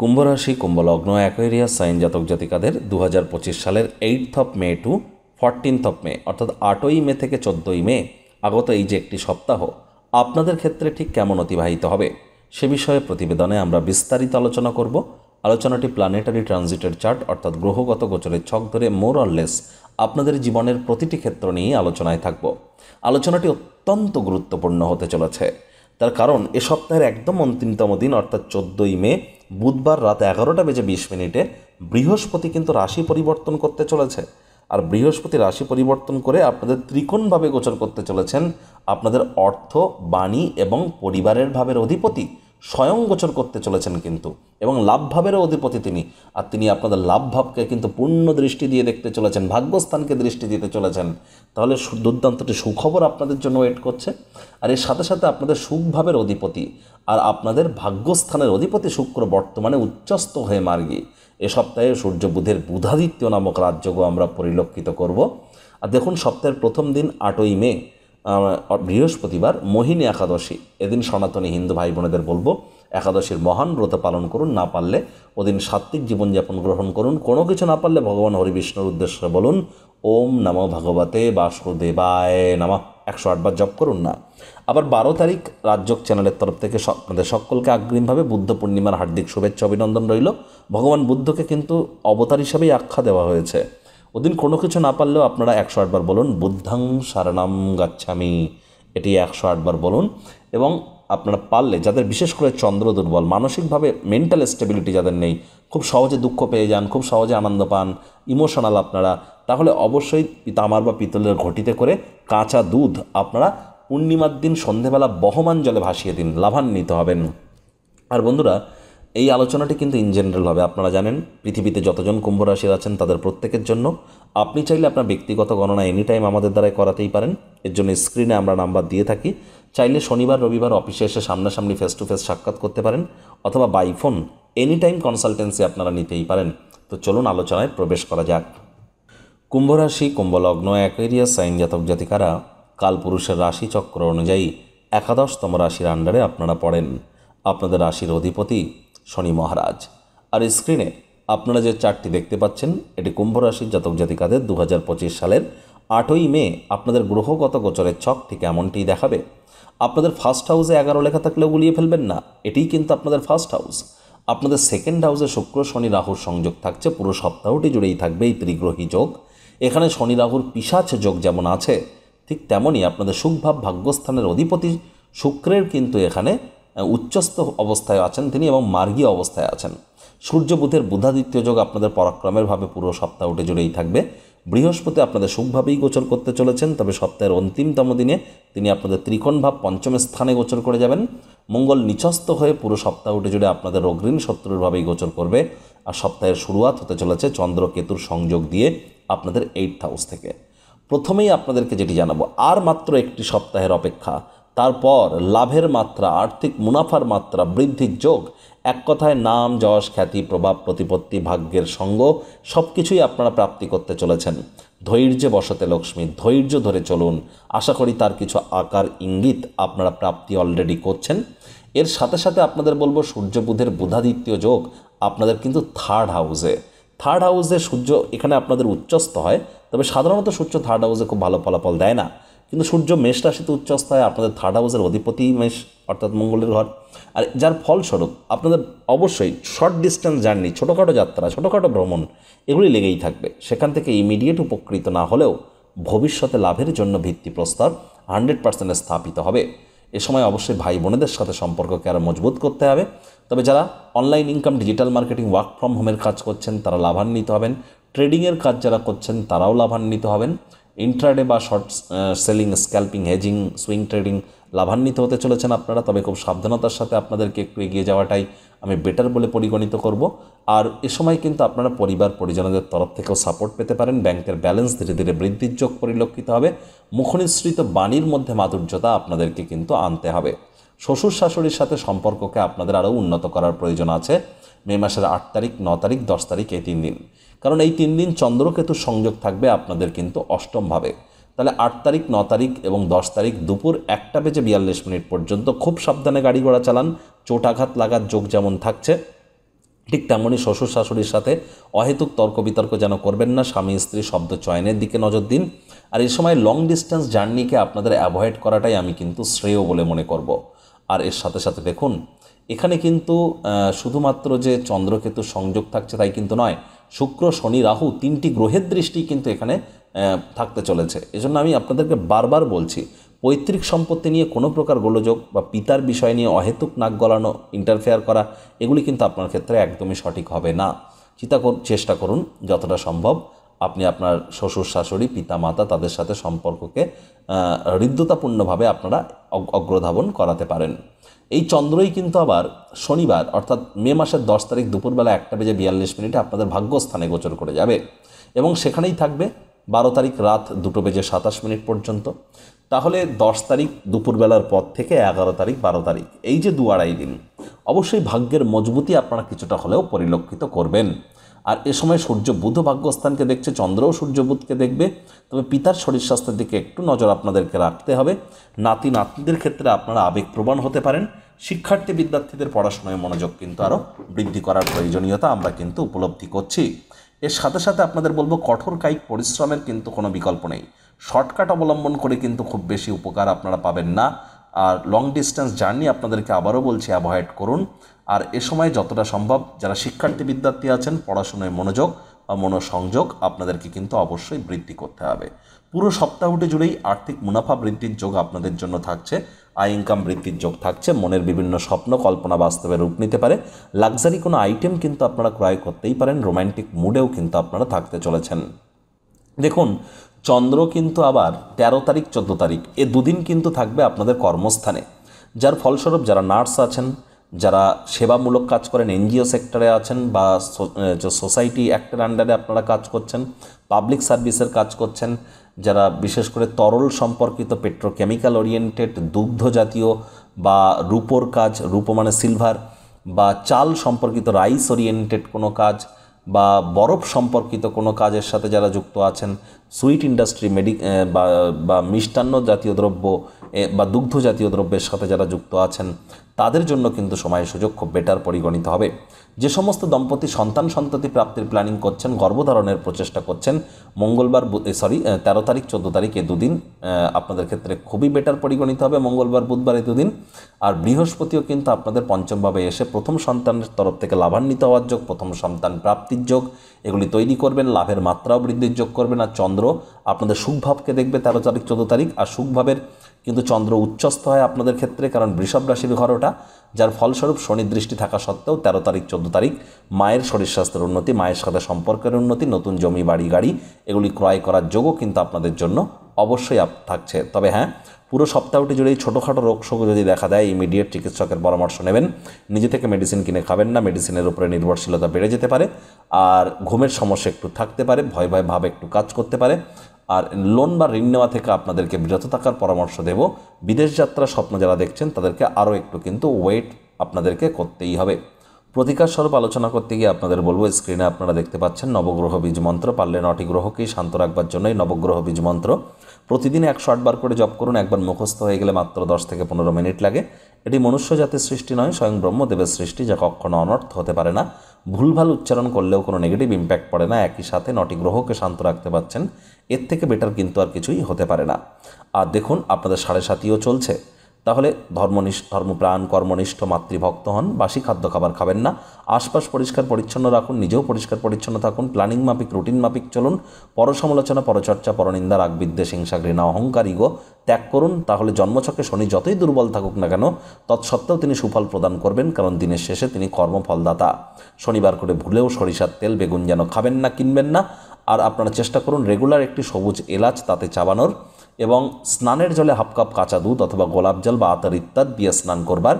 কুম্ভ রাশি, কুম্ভ লগ্ন, Aquarius sign জাতক জাতিকাদের 2025 সালের 8th মে টু 14th মে অর্থাৎ 8ই মে থেকে 14ই মে আগত এই যে একটি সপ্তাহ আপনাদের ক্ষেত্রে ঠিক কেমন অতিবাহিত হবে সে বিষয়ে প্রতিবেদনে আমরা বিস্তারিত আলোচনা করব। আলোচনাটি প্ল্যানেটারি ট্রানজিটের চার্ট অর্থাৎ গ্রহগত গোচরের ছক ধরে মোর অর লেস আপনাদের জীবনের প্রতিটি ক্ষেত্র নিয়ে আলোচনায় থাকব। আলোচনাটি অত্যন্ত গুরুত্বপূর্ণ হতে চলেছে, তার কারণ এ সপ্তাহের একদম অন্তিমতম দিন অর্থাৎ 14ই মে বুধবার রাত 11:20 বৃহস্পতি কিন্তু রাশি পরিবর্তন করতে চলেছে। আর বৃহস্পতি রাশি পরিবর্তন করে আপনাদের ত্রিকোণভাবে গোচর করতে চলেছেন। আপনাদের অর্থ, বাণী এবং পরিবারের ভাবের অধিপতি স্বয়ং গোচর করতে চলেছেন কিন্তু, এবং লাভ ভাবেরও অধিপতি তিনি। আর তিনি আপনাদের লাভ ভাবকে কিন্তু পূর্ণ দৃষ্টি দিয়ে দেখতে চলেছেন, ভাগ্যস্থানকে দৃষ্টি দিতে চলেছেন। তাহলে দুর্দান্তটি সুখবর আপনাদের জন্য ওয়েট করছে। আর এর সাথে সাথে আপনাদের সুখভাবের অধিপতি আর আপনাদের ভাগ্যস্থানের অধিপতি শুক্র বর্তমানে উচ্চস্থ হয়ে মার্গী। এ সপ্তাহে সূর্য বুধের বুধাদিত্য নামক রাজযোগও আমরা পরিলক্ষিত করব। আর দেখুন, সপ্তাহের প্রথম দিন 8ই মে বৃহস্পতিবার মোহিনী একাদশী। এদিন সনাতনী হিন্দু ভাই বোনেদের বলবো একাদশীর মহান ব্রত পালন করুন। না পারলে ওদিন সাত্ত্বিক জীবনযাপন গ্রহণ করুন। কোনো কিছু না পারলে ভগবান হরি বিষ্ণুর উদ্দেশ্যে বলুন ওম নমো ভগবতে বাসুদেবায় নমঃ 108 বার জপ করুন না। আবার 12 তারিখ রাজযোগ চ্যানেলের তরফ থেকে আপনাদের সকলকে অগ্রিমভাবে বুদ্ধ পূর্ণিমার হার্দিক শুভেচ্ছা অভিনন্দন রইল। ভগবান বুদ্ধকে কিন্তু অবতার হিসাবেই আখ্যা দেওয়া হয়েছে। ওদিন কোনো কিছু না পারলেও আপনারা 108 বার বলুন বুদ্ধাং শরণাম গাচ্ছামি, এটি 108 বার বলুন। এবং আপনারা পারলে, যাদের বিশেষ করে চন্দ্র দুর্বল, মানসিকভাবে মেন্টাল স্টেবিলিটি যাদের নেই, খুব সহজে দুঃখ পেয়ে যান, খুব সহজে আনন্দ পান, ইমোশনাল আপনারা, তাহলে অবশ্যই তামার বা পিতলের ঘটিতে করে কাঁচা দুধ আপনারা পূর্ণিমার দিন সন্ধেবেলা বহমান জলে ভাসিয়ে দিন, লাভান্বিত হবেন। আর বন্ধুরা, এই আলোচনাটি কিন্তু ইন জেনারেল হবে। আপনারা জানেন পৃথিবীতে যতজন কুম্ভ রাশির আছেন তাদের প্রত্যেকের জন্য। আপনি চাইলে আপনার ব্যক্তিগত গণনা এনি টাইম আমাদের দ্বারাই করাতেই পারেন। এর জন্য স্ক্রিনে আমরা নাম্বার দিয়ে থাকি। চাইলে শনিবার রবিবার অফিসে এসে সামনাসামনি ফেস টু ফেস সাক্ষাৎ করতে পারেন, অথবা by phone any time consultancy আপনারা নিতেই পারেন। তো চলুন আলোচনায় প্রবেশ করা যাক। কুম্ভ রাশি, কুম্ভ লগ্ন, অ্যাকোয়ারিয়াস সাইন জাতক জাতিকারা কালপুরুষের রাশি চক্র অনুযায়ী 11তম রাশির আন্ডারে আপনারা পড়েন। আপনাদের রাশির অধিপতি শনি মহারাজ। আর স্ক্রিনে আপনারা যে চার্টটি দেখতে পাচ্ছেন এটি কুম্ভ রাশির জাতক জাতিকাদের 2025 সালের 8ই মে আপনাদের গ্রহগত গোচরের ছক ঠিক এমনটিই দেখাবে। আপনাদের ফার্স্ট হাউসে 11 লেখা থাকলেও গুলিয়ে ফেলবেন না, এটিই কিন্তু আপনাদের ফার্স্ট হাউস। আপনাদের সেকেন্ড হাউসে শুক্র শনি রাহুর সংযোগ থাকছে, পুরো সপ্তাহটি জুড়েই থাকবে এই ত্রিগ্রহী যোগ। এখানে শনি রাহুর পিশাচ যোগ যেমন আছে, ঠিক তেমনই আপনাদের সুখভাব ভাগ্যস্থানের অধিপতি শুক্রের কিন্তু এখানে উচ্চস্থ অবস্থায় আছেন তিনি, এবং মার্গী অবস্থায় আছেন। সূর্য বুধের বুধাদিত্য যোগ আপনাদের পরাক্রমের ভাবে পুরো সপ্তাহটি জুড়েই থাকবে। বৃহস্পতি আপনাদের সুখভাবেই গোচর করতে চলেছেন, তবে সপ্তাহের অন্তিমতম দিনে তিনি আপনাদের ত্রিকোণ ভাব পঞ্চম স্থানে গোচর করে যাবেন। মঙ্গল নিচস্থ হয়ে পুরো সপ্তাহটি জুড়ে আপনাদের অগ্রীণ শত্রুর ভাবেই গোচর করবে। আর সপ্তাহের শুরুয়াত হতে চলেছে চন্দ্র কেতুর সংযোগ দিয়ে আপনাদের 8th হাউস থেকে। প্রথমেই আপনাদেরকে যেটি জানাবো, আর মাত্র একটি সপ্তাহের অপেক্ষা, তারপর লাভের মাত্রা, আর্থিক মুনাফার মাত্রা বৃদ্ধির যোগ, এক কথায় নাম যশ খ্যাতি প্রভাব প্রতিপত্তি ভাগ্যের সঙ্গ সব কিছুই আপনারা প্রাপ্তি করতে চলেছেন। ধৈর্যে বসতে লক্ষ্মী, ধৈর্য ধরে চলুন। আশা করি তার কিছু আকার ইঙ্গিত আপনারা প্রাপ্তি অলরেডি করছেন। এর সাথে সাথে আপনাদের বলবো সূর্য বুধের বুধাদিত্য যোগ আপনাদের কিন্তু থার্ড হাউসে সূর্য এখানে আপনাদের উচ্চস্থ হয়। তবে সাধারণত সূর্য থার্ড হাউসে খুব ভালো ফলাফল দেয় না, কিন্তু সূর্য মেষ রাশিতে উচ্চস্থ হয়। আপনাদের থার্ড হাউসের অধিপতি মেষ অর্থাৎ মঙ্গলের ঘর। আর যার ফলস্বরূপ আপনাদের অবশ্যই শর্ট ডিস্টেন্স জার্নি, ছোটোখাটো যাত্রা, ছোটোখাটো ভ্রমণ এগুলি লেগেই থাকবে। সেখান থেকে ইমিডিয়েট উপকৃত না হলেও ভবিষ্যতে লাভের জন্য ভিত্তিপ্রস্তর 100% স্থাপিত হবে। এ সময় অবশ্যই ভাই বোনেদের সাথে সম্পর্ককে আরও মজবুত করতে হবে। তবে যারা online income, digital marketing, work from হোমের কাজ করছেন তারা লাভান্বিত হবেন। ট্রেডিংয়ের কাজ যারা করছেন তারাও লাভান্বিত হবেন। ইন্ট্রাডে বা short selling, scalping, hedging, swing trading লাভান্বিত হতে চলেছেন আপনারা। তবে খুব সাবধানতার সাথে আপনাদেরকে একটু এগিয়ে যাওয়াটাই আমি বেটার বলে পরিগণিত করব। আর এ সময় কিন্তু আপনারা পরিবার পরিজনদের তরফ থেকেও সাপোর্ট পেতে পারেন। ব্যাংকের ব্যালেন্স ধীরে ধীরে বৃদ্ধির যোগ পরিলক্ষিত হবে। মুখনিসৃত বাণীর মধ্যে মাধুর্যতা আপনাদেরকে কিন্তু আনতে হবে। শ্বশুর শাশুড়ির সাথে সম্পর্ককে আপনাদের আরও উন্নত করার প্রয়োজন আছে মে মাসের 8 তারিখ, 9 তারিখ, 10 তারিখ, এই 3 দিন। কারণ এই 3 দিন চন্দ্রকেতুর সংযোগ থাকবে আপনাদের কিন্তু অষ্টমভাবে। তাহলে 8 তারিখ, 9 তারিখ এবং 10 তারিখ দুপুর 1:42 পর্যন্ত খুব সাবধানে গাড়ি ঘোড়া চালান। চোট আঘাত লাগার যোগ যেমন থাকছে, ঠিক তেমনই শ্বশুর শাশুড়ির সাথে অহেতুক তর্ক বিতর্ক যেন করবেন না, স্বামী স্ত্রী শব্দ চয়নের দিকে নজর দিন। আর এই সময় লং ডিস্টেন্স জার্নিকে আপনাদের অ্যাভয়েড করাটাই আমি কিন্তু শ্রেয় বলে মনে করব। আর এর সাথে সাথে দেখুন, এখানে কিন্তু শুধুমাত্র যে চন্দ্রকেতু সংযোগ থাকছে তাই কিন্তু নয়, শুক্র শনি রাহু 3টি গ্রহের দৃষ্টি কিন্তু এখানে থাকতে চলেছে। এজন্য আমি আপনাদেরকে বারবার বলছি, পৈতৃক সম্পত্তি নিয়ে কোনো প্রকার গোলযোগ বা পিতার বিষয় নিয়ে অহেতুক নাক গলানো, ইন্টারফেয়ার করা, এগুলি কিন্তু আপনার ক্ষেত্রে একদমই সঠিক হবে না। চেষ্টা করুন যতটা সম্ভব আপনি আপনার শ্বশুর শাশুড়ি পিতা মাতা তাদের সাথে সম্পর্ককে হৃদ্যতাপূর্ণভাবে আপনারা অগ্রধাবন করাতে পারেন। এই চন্দ্রই কিন্তু আবার শনিবার অর্থাৎ মে মাসের 10 তারিখ দুপুরবেলা 1:42 আপনাদের ভাগ্যস্থানে গোচর করে যাবে এবং সেখানেই থাকবে 12 তারিখ রাত 2:27 পর্যন্ত। তাহলে 10 তারিখ দুপুরবেলার পর থেকে 11 তারিখ 12 তারিখ এই যে 2-2.5 দিন অবশ্যই ভাগ্যের মজবুতি আপনারা কিছুটা হলেও পরিলক্ষিত করবেন। আর এ সময় সূর্য বুধ ভাগ্যস্থানকে দেখছে, চন্দ্রও সূর্য বুধকে দেখবে। তবে পিতার শরীর স্বাস্থ্যের দিকে একটু নজর আপনাদেরকে রাখতে হবে। নাতি নাতনিদের ক্ষেত্রে আপনারা আবেগপ্রবণ হতে পারেন। শিক্ষার্থী বিদ্যার্থীদের পড়াশোনায় মনোযোগ কিন্তু আরও বৃদ্ধি করার প্রয়োজনীয়তা আমরা কিন্তু উপলব্ধি করছি। এর সাথে সাথে আপনাদের বলবো, কঠোর কায়িক পরিশ্রমের কিন্তু কোনো বিকল্প নেই। শর্টকাট অবলম্বন করে কিন্তু খুব বেশি উপকার আপনারা পাবেন না। আর লং ডিস্টেন্স জার্নি আপনাদেরকে আবারও বলছি অ্যাভয়েড করুন। আর এ সময় যতটা সম্ভব যারা শিক্ষার্থী বিদ্যার্থী আছেন, পড়াশোনায় মনোযোগ বা মনোসংযোগ আপনাদেরকে কিন্তু অবশ্যই বৃদ্ধি করতে হবে। পুরো সপ্তাহটি জুড়েই আর্থিক মুনাফা বৃদ্ধির যোগ আপনাদের জন্য থাকছে, আয় ইনকাম বৃদ্ধির যোগ থাকছে, মনের বিভিন্ন স্বপ্ন কল্পনা বাস্তবে রূপ নিতে পারে, লাক্সারি কোনো আইটেম কিন্তু আপনারা ক্রয় করতেই পারেন, রোম্যান্টিক মুডেও কিন্তু আপনারা থাকতে চলেছেন। দেখুন, চন্দ্র কিন্তু আবার 13 তারিখ 14 তারিখ এ দুদিন কিন্তু থাকবে আপনাদের কর্মস্থানে, যার ফলস্বরূপ যারা নার্স আছেন, যারা সেবামূলক কাজ করেন, এনজিও সেক্টরে আছেন বা সোসাইটি অ্যাক্টের আন্ডারে আপনারা কাজ করছেন, পাবলিক সার্ভিসের কাজ করছেন, যারা বিশেষ করে তরল সম্পর্কিত পেট্রোকেমিক্যাল ওরিয়েন্টেড দুগ্ধ জাতীয় বা রূপোর কাজ, রূপো মানে সিলভার, বা চাল সম্পর্কিত রাইস ওরিয়েন্টেড কোনো কাজ বা বরফ সম্পর্কিত কোনো কাজের সাথে যারা যুক্ত আছেন, সুইট ইন্ডাস্ট্রি বা মিষ্টান্ন জাতীয় দ্রব্য বা দুগ্ধ জাতীয় দ্রব্যের সাথে যারা যুক্ত আছেন, তাদের জন্য কিন্তু সময় সুযোগ খুব বেটার পরিগণিত হবে। যে সমস্ত দম্পতি সন্ততি প্রাপ্তির প্ল্যানিং করছেন, গর্ভধারণের প্রচেষ্টা করছেন, মঙ্গলবার 13 তারিখ 14 তারিখ এ দুদিন আপনাদের ক্ষেত্রে খুবই বেটার পরিগণিত হবে। মঙ্গলবার বুধবার এ দুদিন। আর বৃহস্পতিও কিন্তু আপনাদের পঞ্চমভাবে এসে প্রথম সন্তানের তরফ থেকে লাভান্বিত হওয়ার যোগ, প্রথম সন্তান প্রাপ্তির যোগ এগুলি তৈরি করবেন, লাভের মাত্রাও বৃদ্ধির যোগ করবেন। আর চন্দ্র আপনাদের সুখভাবকে দেখবে 13 তারিখ 14 তারিখ। আর সুখভাবের কিন্তু চন্দ্র উচ্চস্থ হয় আপনাদের ক্ষেত্রে, কারণ বৃষভ রাশির ঘর ওটা, যার ফলস্বরূপ শনি দৃষ্টি থাকা সত্ত্বেও 13 তারিখ 14 তারিখ মায়ের শরীর স্বাস্থ্যের উন্নতি, মায়ের সাথে সম্পর্কের উন্নতি, নতুন জমি বাড়ি গাড়ি এগুলি ক্রয় করার যোগও কিন্তু আপনাদের জন্য অবশ্যই থাকছে। তবে হ্যাঁ, পুরো সপ্তাহটি জুড়েই ছোটোখাটো রোগশোক যদি দেখা দেয়, ইমিডিয়েট চিকিৎসকের পরামর্শ নেবেন। নিজে থেকে মেডিসিন কিনে খাবেন না, মেডিসিনের উপরে নির্ভরশীলতা বেড়ে যেতে পারে। আর ঘুমের সমস্যা একটু থাকতে পারে, ভয় ভাব একটু কাজ করতে পারে। আর লোন বা ঋণ নেওয়া থেকে আপনাদেরকে বিরত থাকার পরামর্শ দেব। বিদেশ যাত্রার স্বপ্ন যারা দেখছেন তাদেরকে আরও একটু কিন্তু ওয়েট আপনাদেরকে করতেই হবে। প্রতিকার স্বরূপ আলোচনা করতে গিয়ে আপনাদের বলবো, স্ক্রিনে আপনারা দেখতে পাচ্ছেন নবগ্রহ বীজ মন্ত্র। পারলে 9টি গ্রহকেই শান্ত রাখবার জন্যই নবগ্রহ বীজ মন্ত্র প্রতিদিন 108 বার করে জপ করুন। একবার মুখস্থ হয়ে গেলে মাত্র 10 থেকে 15 মিনিট লাগে। এটি মনুষ্য জাতির সৃষ্টি নয়, স্বয়ং ব্রহ্মদেবের সৃষ্টি, যা কখনো অনর্থ হতে পারে না। ভুলভাল উচ্চারণ করলেও কোনো নেগেটিভ ইম্প্যাক্ট পড়ে না। একই সাথে 9টি গ্রহকে শান্ত রাখতে পারছেন, এর থেকে বেটার কিন্তু আর কিছুই হতে পারে না। আর দেখুন, আপনাদের 7.5ও চলছে। তাহলে ধর্মপ্রাণ কর্মনিষ্ঠ মাতৃভক্ত হন, বাসি খাদ্য খাবার খাবেন না, আশপাশ পরিষ্কার পরিচ্ছন্ন রাখুন, নিজেও পরিষ্কার পরিচ্ছন্ন থাকুন, প্ল্যানিং মাফিক রুটিন মাফিক চলুন, পরসমালোচনা পরচর্চা পরনিন্দা রাগ বিদ্বেষ হিংসা ঘৃণা অহংকার ইগো ত্যাগ করুন। তাহলে জন্মছকে শনি যতই দুর্বল থাকুক না কেন, তৎসত্ত্বেও তিনি সুফল প্রদান করবেন, কারণ দিনের শেষে তিনি কর্মফলদাতা। শনিবার করে ভুলেও সরিষার তেল বেগুন যেন খাবেন না, কিনবেন না। আর আপনারা চেষ্টা করুন রেগুলার একটি সবুজ এলাচ তাতে চাবানোর, এবং স্নানের জলে হাফ কাপ কাঁচা দুধ অথবা গোলাপ জল বা আতর ইত্যাদি দিয়ে স্নান করবার।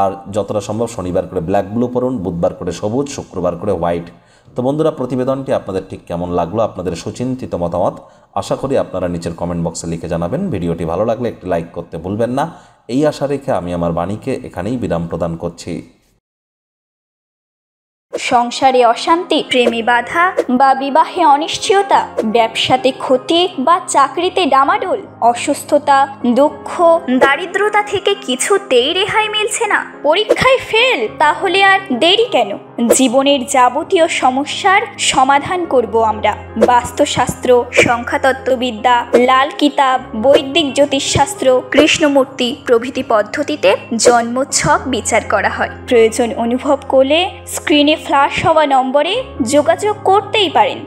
আর যতটা সম্ভব শনিবার করে ব্ল্যাক ব্লু পরুন, বুধবার করে সবুজ, শুক্রবার করে হোয়াইট। তো বন্ধুরা, প্রতিবেদনটি আপনাদের ঠিক কেমন লাগলো, আপনাদের সুচিন্তিত মতামত আশা করি আপনারা নিচের কমেন্ট বক্সে লিখে জানাবেন। ভিডিওটি ভালো লাগলে একটি লাইক করতে ভুলবেন না। এই আশা রেখে আমি আমার বাণীকে এখানেই বিরাম প্রদান করছি। সংসারে অশান্তি, প্রেমে বাধা বা বিবাহে অনিশ্চয়তা, ব্যবসাতে ক্ষতি বা চাকরিতে ডামাডোল, অসুস্থতা, দুঃখ, দারিদ্রতা থেকে কিছুতেই রেহাই মিলছে না, পরীক্ষায় ফেল, তাহলে আর দেরি কেন? জীবনের যাবতীয় সমস্যার সমাধান করব আমরা। বাস্তুশাস্ত্র, সংখ্যাতত্ত্ববিদ্যা, লাল কিতাব, বৈদিক জ্যোতিষশাস্ত্র, কৃষ্ণমূর্তি প্রভৃতি পদ্ধতিতে জন্মছক বিচার করা হয়। প্রয়োজন অনুভব করলে স্ক্রিনে ফ্ল্যাশ হওয়া নম্বরে যোগাযোগ করতেই পারেন।